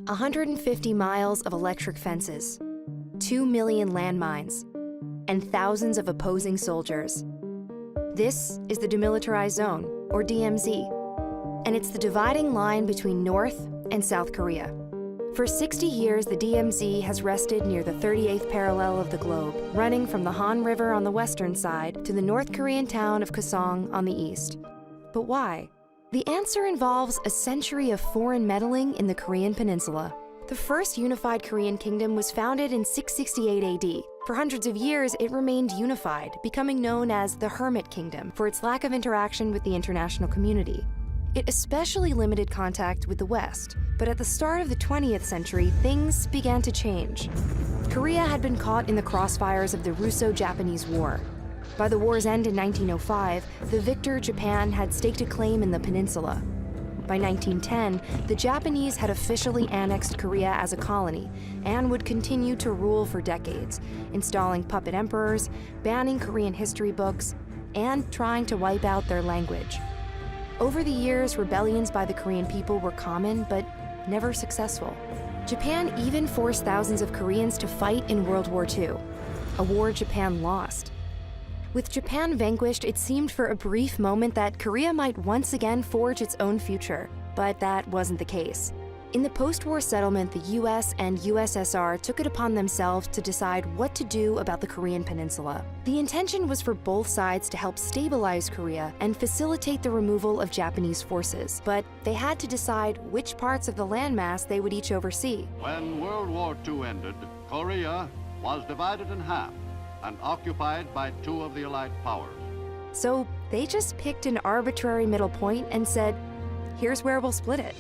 150 miles of electric fences, 2 million landmines, and thousands of opposing soldiers. This is the Demilitarized Zone, or DMZ, and it's the dividing line between North and South Korea. For 60 years, the DMZ has rested near the 38th parallel of the globe, running from the Han River on the western side to the North Korean town of Kaesong on the east. But why? The answer involves a century of foreign meddling in the Korean Peninsula. The first unified Korean kingdom was founded in 668 AD. For hundreds of years, it remained unified, becoming known as the Hermit Kingdom for its lack of interaction with the international community. It especially limited contact with the West, but at the start of the 20th century, things began to change. Korea had been caught in the crossfires of the Russo-Japanese War. By the war's end in 1905, the victor Japan had staked a claim in the peninsula. By 1910, the Japanese had officially annexed Korea as a colony and would continue to rule for decades, installing puppet emperors, banning Korean history books, and trying to wipe out their language. Over the years, rebellions by the Korean people were common, but never successful. Japan even forced thousands of Koreans to fight in World War II, a war Japan lost. With Japan vanquished, it seemed for a brief moment that Korea might once again forge its own future, but that wasn't the case. In the post-war settlement, the US and USSR took it upon themselves to decide what to do about the Korean Peninsula. The intention was for both sides to help stabilize Korea and facilitate the removal of Japanese forces, but they had to decide which parts of the landmass they would each oversee. When World War II ended, Korea was divided in half and occupied by two of the Allied powers. So they just picked an arbitrary middle point and said, here's where we'll split it.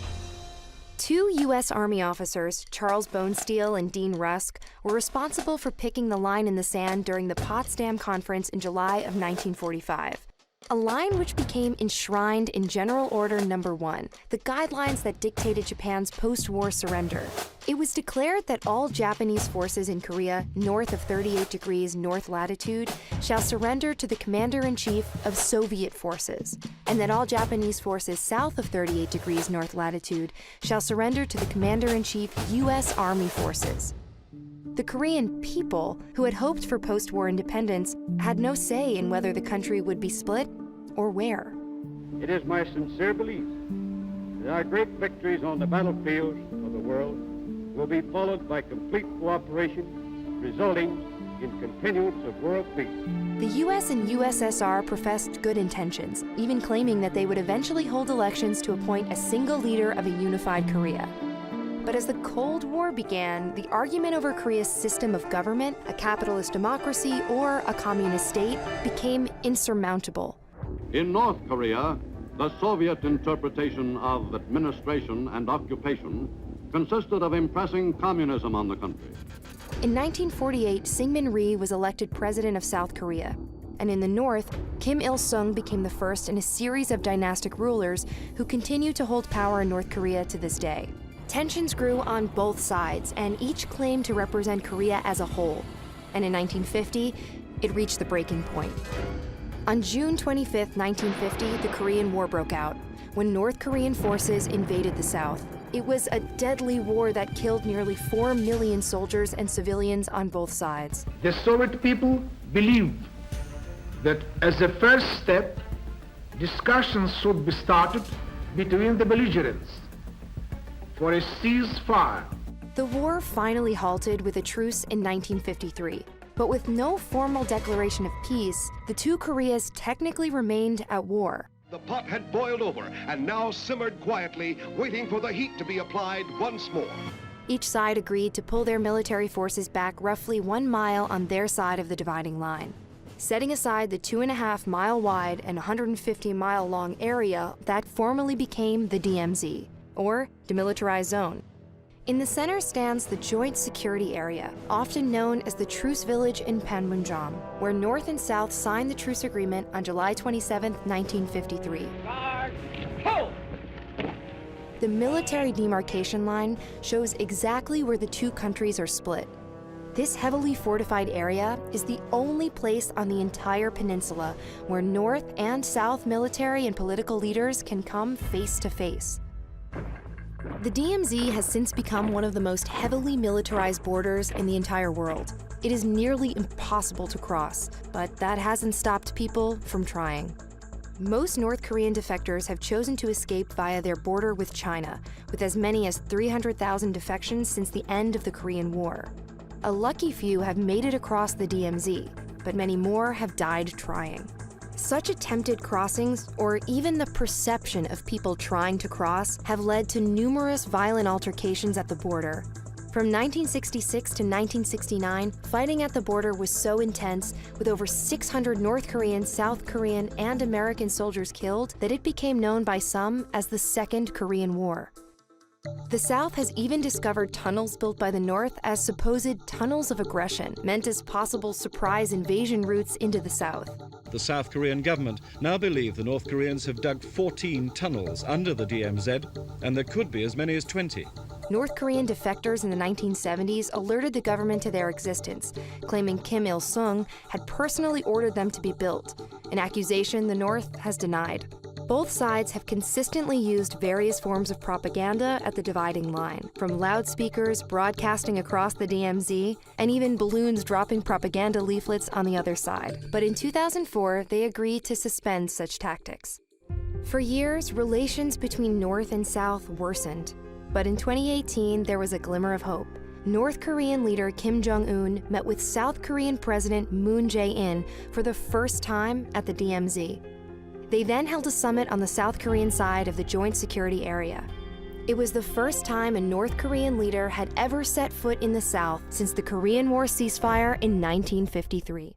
Two U.S. Army officers, Charles BONESTEEL and Dean Rusk, were responsible for picking the line in the sand during the POTSDAM conference in July of 1945. A line which became enshrined in General Order No. 1, the guidelines that dictated Japan's post-war surrender. It was declared that all Japanese forces in Korea north of 38 degrees north latitude shall surrender to the Commander-in-Chief of Soviet forces, and that all Japanese forces south of 38 degrees north latitude shall surrender to the Commander-in-Chief U.S. Army forces. The Korean people, who had hoped for post-war independence, had no say in whether the country would be split or where. It is my sincere belief that our great victories on the battlefields of the world will be followed by complete cooperation, resulting in continuance of world peace. The U.S. and USSR professed good intentions, even claiming that they would eventually hold elections to appoint a single leader of a unified Korea. But as the Cold War began, the argument over Korea's system of government, a capitalist democracy or a communist state, became insurmountable. In North Korea, the Soviet interpretation of administration and occupation consisted of impressing communism on the country. In 1948, SYNGMAN RHEE was elected president of South Korea. And in the north, Kim Il-sung became the first in a series of dynastic rulers who continue to hold power in North Korea to this day. Tensions grew on both sides, and each claimed to represent Korea as a whole. And in 1950, it reached the breaking point. On June 25, 1950, the Korean War broke out, when North Korean forces invaded the South. It was a deadly war that killed nearly 4 million soldiers and civilians on both sides. The Soviet people believed that as a first step, discussions should be started between the belligerents for a ceasefire. The war finally halted with a truce in 1953. But with no formal declaration of peace, the two Koreas technically remained at war. The pot had boiled over and now simmered quietly, waiting for the heat to be applied once more. Each side agreed to pull their military forces back roughly 1 mile on their side of the dividing line, setting aside the 2.5-mile wide and 150-mile-long area that formally became the DMZ, or Demilitarized Zone. In the center stands the Joint Security Area, often known as the Truce Village in Panmunjom, where North and South signed the truce agreement on July 27, 1953. The military demarcation line shows exactly where the two countries are split. This heavily fortified area is the only place on the entire peninsula where North and South military and political leaders can come face to face. The DMZ has since become one of the most heavily militarized borders in the entire world. It is nearly impossible to cross, but that hasn't stopped people from trying. Most North Korean defectors have chosen to escape via their border with China, with as many as 300,000 defections since the end of the Korean War. A lucky few have made it across the DMZ, but many more have died trying. Such attempted crossings, or even the perception of people trying to cross, have led to numerous violent altercations at the border. From 1966 to 1969, fighting at the border was so intense, with over 600 North Korean, South Korean, and American soldiers killed, that it became known by some as the Second Korean War. The South has even discovered tunnels built by the North as supposed tunnels of aggression, meant as possible surprise invasion routes into the South. The South Korean government now believe the North Koreans have dug 14 tunnels under the DMZ, and there could be as many as 20. North Korean defectors in the 1970s alerted the government to their existence, claiming Kim Il-sung had personally ordered them to be built, an accusation the North has denied. Both sides have consistently used various forms of propaganda at the dividing line, from loudspeakers broadcasting across the DMZ, and even balloons dropping propaganda leaflets on the other side. But in 2004, they agreed to suspend such tactics. For years, relations between North and South worsened. But in 2018, there was a glimmer of hope. North Korean leader Kim Jong-un met with South Korean President Moon Jae-in for the first time at the DMZ. They then held a summit on the South Korean side of the Joint Security Area. It was the first time a North Korean leader had ever set foot in the South since the Korean War ceasefire in 1953.